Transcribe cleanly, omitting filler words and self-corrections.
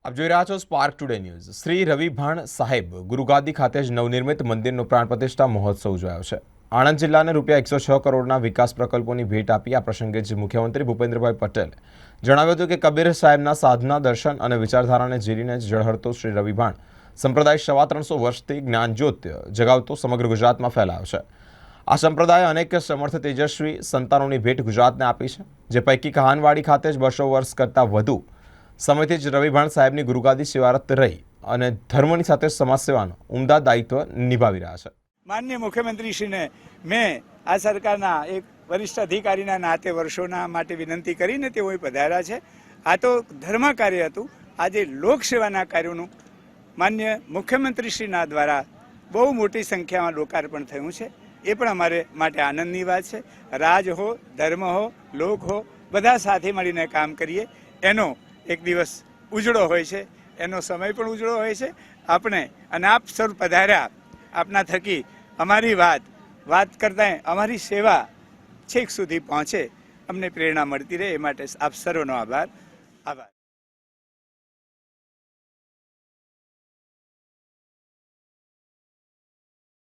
આપ જોઈ રહ્યા છો spark today news. Shri Ravibhan સાહેબ ગુરુગાદી ખાતે જ નવનિર્મિત મંદિરનો પ્રાણ પ્રતિષ્ઠા મહોત્સવ ઉજવાયો છે। આણંદ જિલ્લાને રૂપિયા 106 કરોડના વિકાસ પ્રકલ્પોની ભેટ આપી આ પ્રસંગે જ મુખ્યમંત્રી ભૂપેન્દ્રભાઈ પટેલે જણાવ્યું હતું કે કબીર સાહેબના સાધના દર્શન અને વિચારધારાને ઝીલીને ઝળહળતો શ્રી રવિભાણ સંપ્રદાય 350 વર્ષથી જ્ઞાનજ્યોત જગાવતો સમગ્ર ગુજરાતમાં ફેલાયો છે। આ સંપ્રદાય અનેક સમર્થ તેજસ્વી સંતાનોની ભેટ ગુજરાતને આપી છે, જે પૈકી કહાનવાડી ખાતે જ 200 વર્ષ કરતાં વધુ સમયથી જ રવિભાણ સાહેબની ગુરુગાદી સેવારત રહી અને ધર્મની સાથે સમાજ સેવાનું ઉમદા દાયિત્વ નિભાવી રહ્યા છે। માનનીય મુખ્યમંત્રીશ્રીને મેં આ સરકારના એક વરિષ્ઠ અધિકારીના નાતે વર્ષોના માટે વિનંતી કરીને તેઓ પધાર્યા છે। આ તો ધર્મ કાર્ય હતું, આજે લોકસેવાના કાર્યોનું માનનીય મુખ્યમંત્રીશ્રીના દ્વારા બહુ મોટી સંખ્યામાં લોકાર્પણ થયું છે। એ પણ અમારે માટે આનંદની વાત છે। રાજ હો, ધર્મ હો, લોક હો, બધા સાથે મળીને કામ કરીએ, એનો એક દિવસ ઉજળો હોય છે, એનો સમય પણ ઉજળો હોય છે। આપણે અને આપ સૌ પધાર્યા, આપના થકી અમારી વાત કરતાં અમારી સેવા છેક સુધી પહોંચે, અમને પ્રેરણા મળતી રહે, એ માટે આપ સર્વનો આભાર।